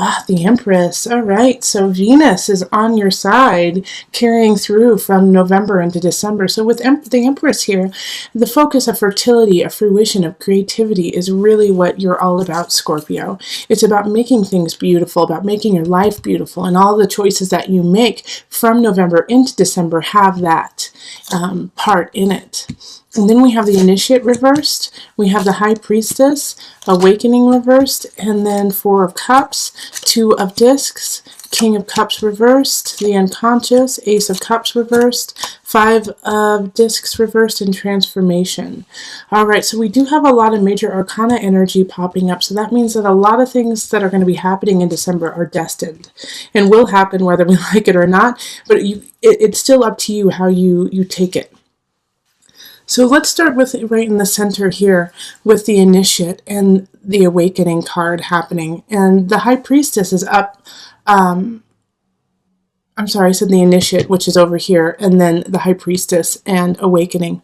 Ah, the Empress. All right. So Venus is on your side, carrying through from November into December. So with the Empress here, the focus of fertility, of fruition, of creativity is really what you're all about, Scorpio. It's about making things beautiful, about making your life beautiful, and all the choices that you make from November into December have that part in it. And then we have the Initiate reversed, we have the High Priestess, Awakening reversed, and then Four of Cups, Two of Discs, King of Cups reversed, the Unconscious, Ace of Cups reversed, Five of Discs reversed, and Transformation. Alright, so we do have a lot of major arcana energy popping up, so that means that a lot of things that are going to be happening in December are destined, and will happen whether we like it or not, but it's still up to you how you take it. So let's start with right in the center here with the Initiate and the Awakening card happening. And the High Priestess is up, I'm sorry, I said the Initiate, which is over here, and then the High Priestess and Awakening.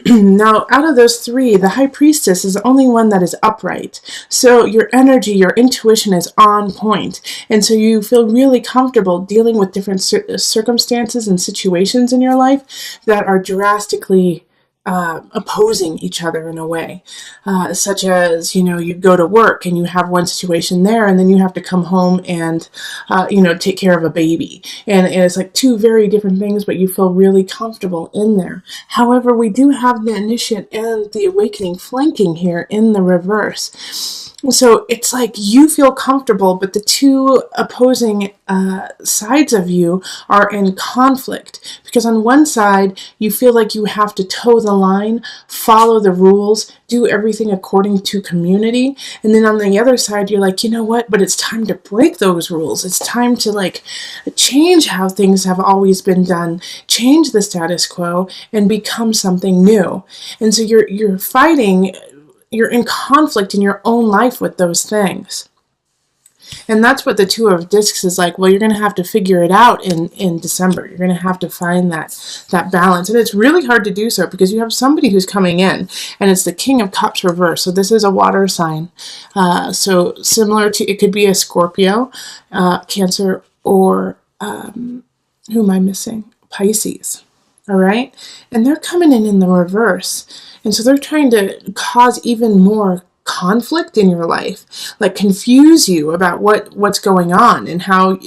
Now, out of those three, the High Priestess is the only one that is upright. So your energy, your intuition is on point. And so you feel really comfortable dealing with different circumstances and situations in your life that are drastically opposing each other in a way, such as, you go to work and you have one situation there, and then you have to come home and, take care of a baby. And it's like two very different things, but you feel really comfortable in there. However, we do have the Initiate and the Awakening flanking here in the reverse. So it's like you feel comfortable, but the two opposing sides of you are in conflict. Because on one side, you feel like you have to toe the line, follow the rules, do everything according to community. And then on the other side, you're like, you know what? But it's time to break those rules. It's time to change how things have always been done, change the status quo, and become something new. And so you're fighting. You're in conflict in your own life with those things. And that's what the Two of Discs is like. Well, you're going to have to figure it out in December. You're going to have to find that balance. And it's really hard to do so because you have somebody who's coming in, and it's the King of Cups reversed. So this is a water sign. So similar to, it could be a Scorpio, Cancer, or who am I missing? Pisces. All right? And they're coming in the reverse. And so they're trying to cause even more conflict in your life, confuse you about what's going on and how,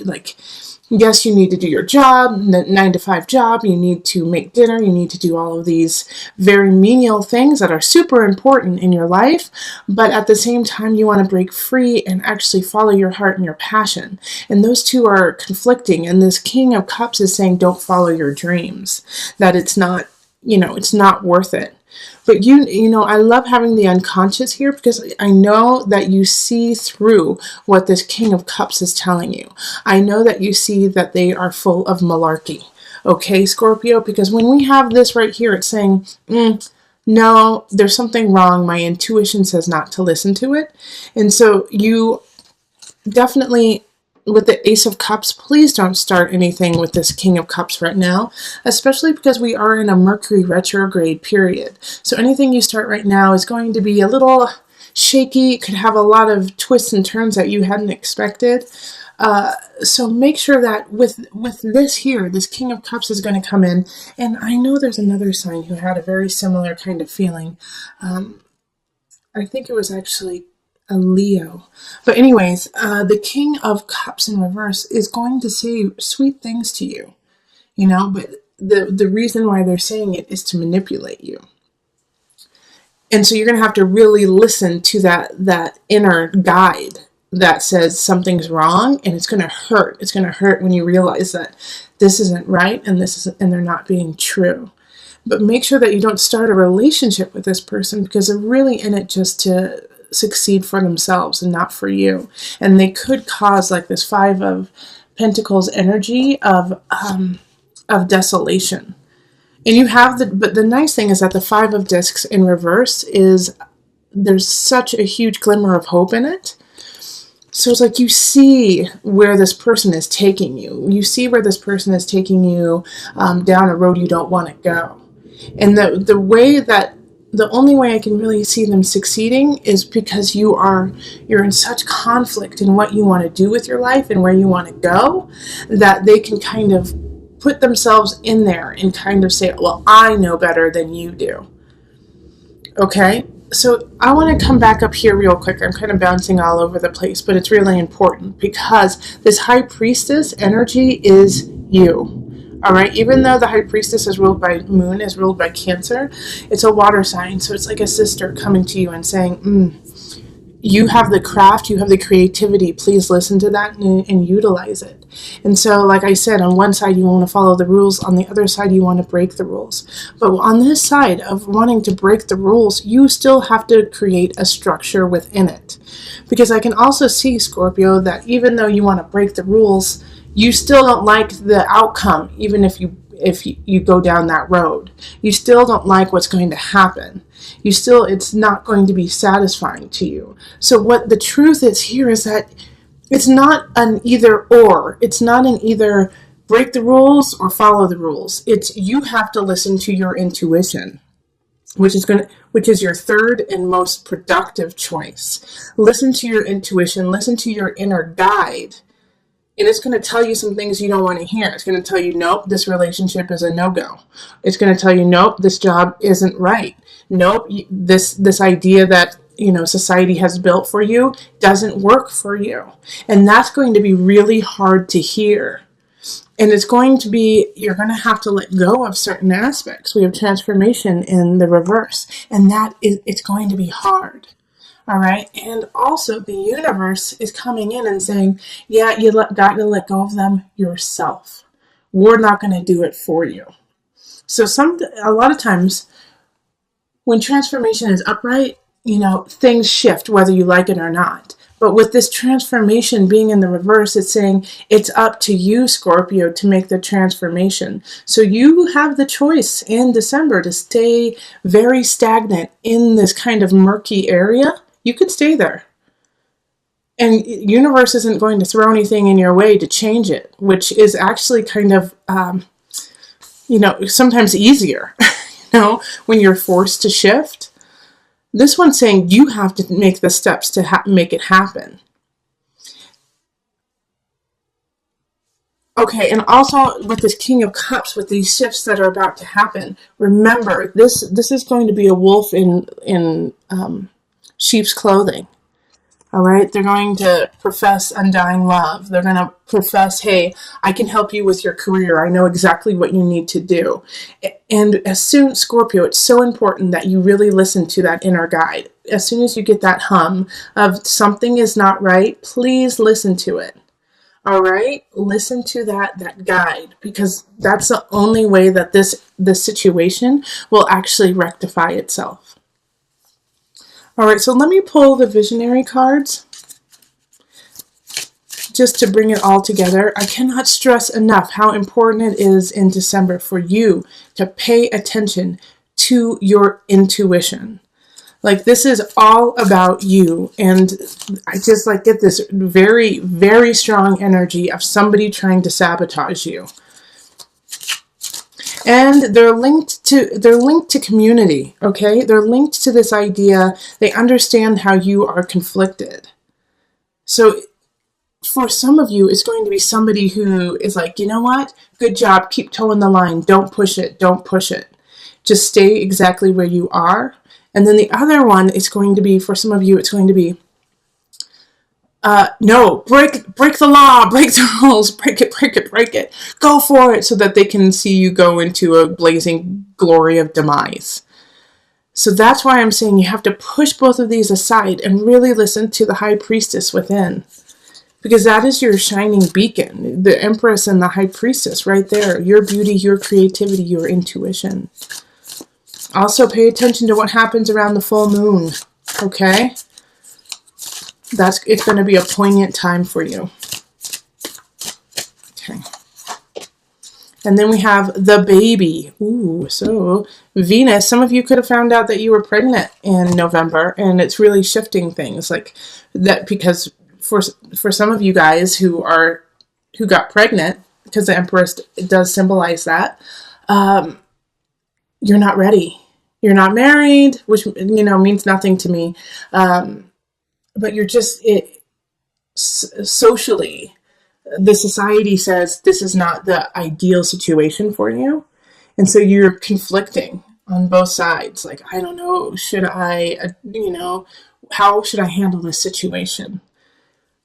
yes, you need to do your job, 9-to-5 job, you need to make dinner, you need to do all of these very menial things that are super important in your life, but at the same time, you want to break free and actually follow your heart and your passion. And those two are conflicting, and this King of Cups is saying, don't follow your dreams, that it's not, it's not worth it. But I love having the Unconscious here because I know that you see through what this King of Cups is telling you. I know that you see that they are full of malarkey. Okay, Scorpio? Because when we have this right here, it's saying, no, there's something wrong. My intuition says not to listen to it. And so you definitely, with the Ace of Cups, please don't start anything with this King of Cups right now, especially because we are in a Mercury retrograde period. So anything you start right now is going to be a little shaky. It could have a lot of twists and turns that you hadn't expected. So make sure that with this here, this King of Cups is going to come in. And I know there's another sign who had a very similar kind of feeling. I think it was actually a Leo. But anyways, the King of Cups in reverse is going to say sweet things to you, but the reason why they're saying it is to manipulate you. And so you're going to have to really listen to that inner guide that says something's wrong, and it's going to hurt. It's going to hurt when you realize that this isn't right and they're not being true. But make sure that you don't start a relationship with this person because they're really in it just to succeed for themselves and not for you. And they could cause this Five of Pentacles energy of desolation. And you have but the nice thing is that the Five of Discs in reverse there's such a huge glimmer of hope in it. So it's like you see where this person is taking you. You see where this person is taking you down a road you don't want to go. And the way that the only way I can really see them succeeding is because you're in such conflict in what you want to do with your life and where you want to go, that they can kind of put themselves in there and kind of say, well, I know better than you do. Okay? So I want to come back up here real quick. I'm kind of bouncing all over the place, but it's really important because this high priestess energy is you. All right, even though the high priestess is ruled by moon, is ruled by Cancer, it's a water sign. So it's like a sister coming to you and saying, you have the craft, you have the creativity, please listen to that and utilize it. And so, like I said, on one side you want to follow the rules, on the other side you want to break the rules. But on this side of wanting to break the rules, you still have to create a structure within it. Because I can also see, Scorpio, that even though you want to break the rules, you still don't like the outcome, even if you go down that road. You still don't like what's going to happen. It's not going to be satisfying to you. So what the truth is here is that it's not an either or. It's not an either break the rules or follow the rules. It's you have to listen to your intuition, which is your third and most productive choice. Listen to your intuition, listen to your inner guide. And it's going to tell you some things you don't want to hear. It's going to tell you, nope, this relationship is a no-go. It's going to tell you, nope, this job isn't right. Nope, this idea that society has built for you doesn't work for you. And that's going to be really hard to hear. And you're going to have to let go of certain aspects. We have transformation in the reverse. And it's going to be hard. All right. And also the universe is coming in and saying, yeah, got to let go of them yourself. We're not going to do it for you. So a lot of times when transformation is upright, things shift whether you like it or not. But with this transformation being in the reverse, it's saying it's up to you, Scorpio, to make the transformation. So you have the choice in December to stay very stagnant in this kind of murky area. You could stay there. And universe isn't going to throw anything in your way to change it, which is actually kind of, sometimes easier, when you're forced to shift. This one's saying you have to make the steps to make it happen. Okay, and also with this King of Cups, with these shifts that are about to happen, remember, this is going to be a wolf in sheep's clothing. All right, they're going to profess undying love. They're going to profess, hey, I can help you with your career. I know exactly what you need to do. And Scorpio, it's so important that you really listen to that inner guide. As soon as you get that hum of something is not right, please listen to it. All right, listen to that guide, because that's the only way that this situation will actually rectify itself. All right, so let me pull the visionary cards just to bring it all together. I cannot stress enough how important it is in December for you to pay attention to your intuition. Like, this is all about you. And I just get this very, very strong energy of somebody trying to sabotage you. And they're linked to community, okay? They're linked to this idea. They understand how you are conflicted. So for some of you, it's going to be somebody who is like, you know what? Good job. Keep toeing the line. Don't push it. Don't push it. Just stay exactly where you are. And then the other one is going to be, for some of you, it's going to be, no, break the law, break the rules, break it. Go for it, so that they can see you go into a blazing glory of demise. So that's why I'm saying you have to push both of these aside and really listen to the high priestess within. Because that is your shining beacon, the empress and the high priestess right there. Your beauty, your creativity, your intuition. Also pay attention to what happens around the full moon, okay? It's going to be a poignant time for you. Okay. And then we have the baby. Ooh, so Venus, some of you could have found out that you were pregnant in November, and it's really shifting things like that, because for some of you guys who got pregnant, because the Empress does symbolize that, you're not ready. You're not married, which, means nothing to me. But you're just, socially, the society says this is not the ideal situation for you. And so you're conflicting on both sides. Like, I don't know, should I, how should I handle this situation?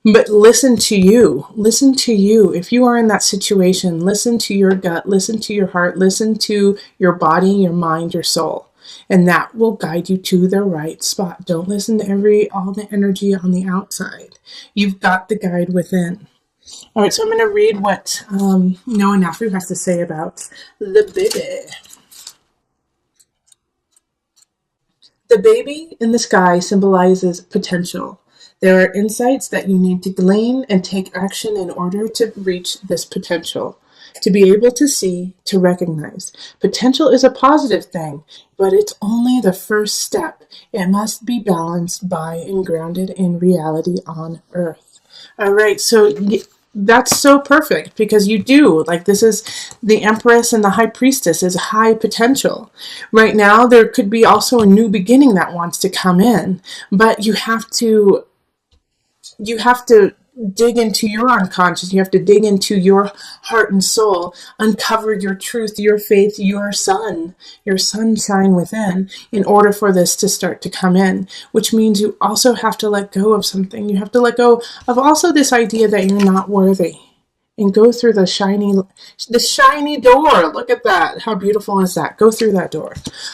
But listen to you. Listen to you. If you are in that situation, listen to your gut, listen to your heart, listen to your body, your mind, your soul. And that will guide you to the right spot. Don't listen to all the energy on the outside. You've got the guide within. All right, so I'm going to read what Noah Nafu has to say about the baby. The baby in the sky symbolizes potential. There are insights that you need to glean and take action in order to reach this potential. To be able to see, to recognize. Potential is a positive thing, but it's only the first step. It must be balanced by and grounded in reality on Earth. All right, so that's so perfect because you do. Like, this is the Empress and the High Priestess is high potential. Right now, there could be also a new beginning that wants to come in, but you have to dig into your unconscious. You have to dig into your heart and soul, uncover your truth, your faith, your sunshine within in order for this to start to come in, which means you also have to let go of something. You have to let go of also this idea that you're not worthy and go through the shiny door. Look at that. How beautiful is that? Go through that door.